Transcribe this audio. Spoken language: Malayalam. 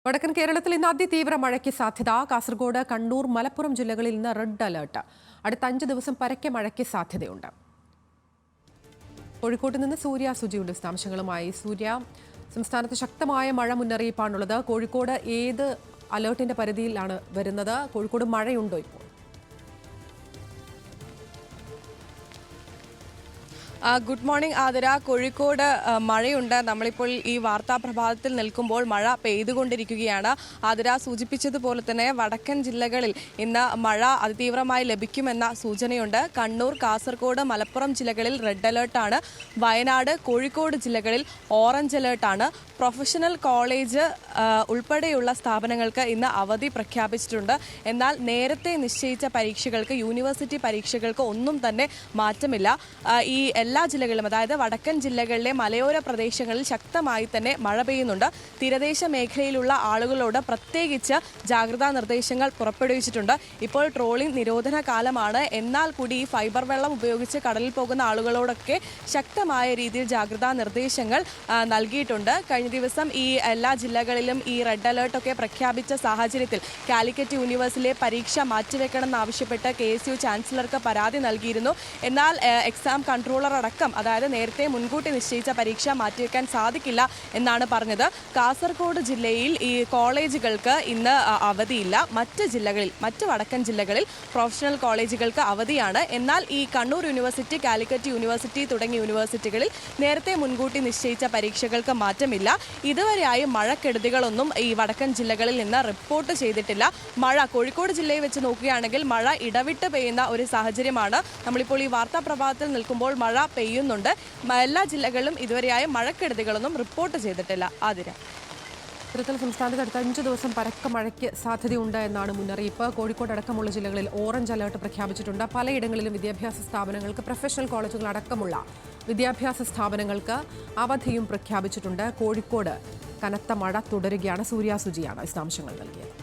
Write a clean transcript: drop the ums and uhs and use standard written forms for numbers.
വടക്കൻ കേരളത്തിൽ ഇന്ന് അതിതീവ്ര മഴയ്ക്ക് സാധ്യത. കാസർഗോഡ്, കണ്ണൂർ, മലപ്പുറം ജില്ലകളിൽ ഇന്ന് റെഡ് അലർട്ട്. അടുത്ത 5 ദിവസം പരക്കെ മഴയ്ക്ക് സാധ്യതയുണ്ട്. കോഴിക്കോട്ട് നിന്ന് സൂര്യ സുജിയുടെ വിശദാംശങ്ങളുമായി. സൂര്യ, സംസ്ഥാനത്ത് ശക്തമായ മഴ മുന്നറിയിപ്പാണുള്ളത്. കോഴിക്കോട് ഏത് അലർട്ടിന്റെ പരിധിയിലാണ് വരുന്നത്? കോഴിക്കോട് മഴയുണ്ടോ ഇപ്പോൾ? Good morning Athira. കോഴിക്കോട് മഴയുണ്ട്. നമ്മളിപ്പോൾ ഈ വാർത്താ പ്രഭാതത്തിൽ നിൽക്കുമ്പോൾ മഴ പെയ്തുകൊണ്ടിരിക്കുകയാണ്. ആതിര സൂചിപ്പിച്ചതുപോലെ തന്നെ വടക്കൻ ജില്ലകളിൽ ഇന്ന് മഴ അതിതീവ്രമായി ലഭിക്കുമെന്ന സൂചനയുണ്ട്. കണ്ണൂർ, കാസർഗോഡ്, മലപ്പുറം ജില്ലകളിൽ റെഡ് അലേർട്ടാണ്. വയനാട്, കോഴിക്കോട് ജില്ലകളിൽ ഓറഞ്ച് അലേർട്ടാണ്. പ്രൊഫഷണൽ കോളേജ് ഉൾപ്പെടെയുള്ള സ്ഥാപനങ്ങൾക്ക് ഇന്ന് അവധി പ്രഖ്യാപിച്ചിട്ടുണ്ട്. എന്നാൽ നേരത്തെ നിശ്ചയിച്ച പരീക്ഷകൾക്ക്, യൂണിവേഴ്സിറ്റി പരീക്ഷകൾക്ക് ഒന്നും തന്നെ മാറ്റമില്ല. ഈ എല്ലാ ജില്ലകളിലും, അതായത് വടക്കൻ ജില്ലകളിലെ മലയോര പ്രദേശങ്ങളിൽ ശക്തമായി തന്നെ മഴ പെയ്യുന്നുണ്ട്. തീരദേശ മേഖലയിലുള്ള ആളുകളോട് പ്രത്യേകിച്ച് ജാഗ്രതാ നിർദ്ദേശങ്ങൾ പുറപ്പെടുവിച്ചിട്ടുണ്ട്. ഇപ്പോൾ ട്രോളിംഗ് നിരോധന കാലമാണ്. എന്നാൽ കൂടി ഈ ഫൈബർ വെള്ളം ഉപയോഗിച്ച് കടലിൽ പോകുന്ന ആളുകളോടൊക്കെ ശക്തമായ രീതിയിൽ ജാഗ്രതാ നിർദ്ദേശങ്ങൾ നൽകിയിട്ടുണ്ട്. കഴിഞ്ഞ ദിവസം ഈ എല്ലാ ജില്ലകളിലും ഈ റെഡ് അലേർട്ടൊക്കെ പ്രഖ്യാപിച്ച സാഹചര്യത്തിൽ കാലിക്കറ്റ് യൂണിവേഴ്സിറ്റിയിലെ പരീക്ഷ മാറ്റിവെക്കണമെന്നാവശ്യപ്പെട്ട് KSU ചാൻസലർക്ക് പരാതി നൽകിയിരുന്നു. എന്നാൽ എക്സാം കൺട്രോളർ അടക്കം, അതായത് നേരത്തെ മുൻകൂട്ടി നിശ്ചയിച്ച പരീക്ഷ മാറ്റിവെക്കാൻ സാധിക്കില്ല എന്നാണ് പറഞ്ഞത്. കാസർഗോഡ് ജില്ലയിൽ ഈ കോളേജുകൾക്ക് ഇന്ന് അവധിയില്ല. മറ്റ് വടക്കൻ ജില്ലകളിൽ പ്രൊഫഷണൽ കോളേജുകൾക്ക് അവധിയാണ്. എന്നാൽ ഈ കണ്ണൂർ യൂണിവേഴ്സിറ്റി, കാലിക്കറ്റ് യൂണിവേഴ്സിറ്റി തുടങ്ങിയ യൂണിവേഴ്സിറ്റികളിൽ നേരത്തെ മുൻകൂട്ടി നിശ്ചയിച്ച പരീക്ഷകൾക്ക് മാറ്റമില്ല. ഇതുവരെയായി മഴക്കെടുതികളൊന്നും ഈ വടക്കൻ ജില്ലകളിൽ നിന്ന് റിപ്പോർട്ട് ചെയ്തിട്ടില്ല. മഴ കോഴിക്കോട് ജില്ലയെ വെച്ച് നോക്കുകയാണെങ്കിൽ മഴ ഇടവിട്ട് പെയ്യുന്ന ഒരു സാഹചര്യമാണ്. നമ്മളിപ്പോൾ ഈ വാർത്താ പ്രഭാതത്തിൽ നിൽക്കുമ്പോൾ മഴ പെയ്യുന്നുണ്ട്. എല്ലാ ജില്ലകളിലും ഇതുവരെയായി മഴക്കെടുതികളൊന്നും റിപ്പോർട്ട് ചെയ്തിട്ടില്ല. ആതിര, ഇത്തരത്തിൽ സംസ്ഥാനത്ത് അടുത്ത 5 ദിവസം പരക്കെ മഴയ്ക്ക് സാധ്യതയുണ്ട് എന്നാണ് മുന്നറിയിപ്പ്. കോഴിക്കോട് അടക്കമുള്ള ജില്ലകളിൽ ഓറഞ്ച് അലർട്ട് പ്രഖ്യാപിച്ചിട്ടുണ്ട്. പലയിടങ്ങളിലും വിദ്യാഭ്യാസ സ്ഥാപനങ്ങൾക്ക്, പ്രൊഫഷണൽ കോളേജുകൾ അടക്കമുള്ള വിദ്യാഭ്യാസ സ്ഥാപനങ്ങൾക്ക് അവധിയും പ്രഖ്യാപിച്ചിട്ടുണ്ട്. കോഴിക്കോട് കനത്ത മഴ തുടരുകയാണ്. സൂര്യ സുജിയാണ് വിശദാംശങ്ങൾ നൽകിയത്.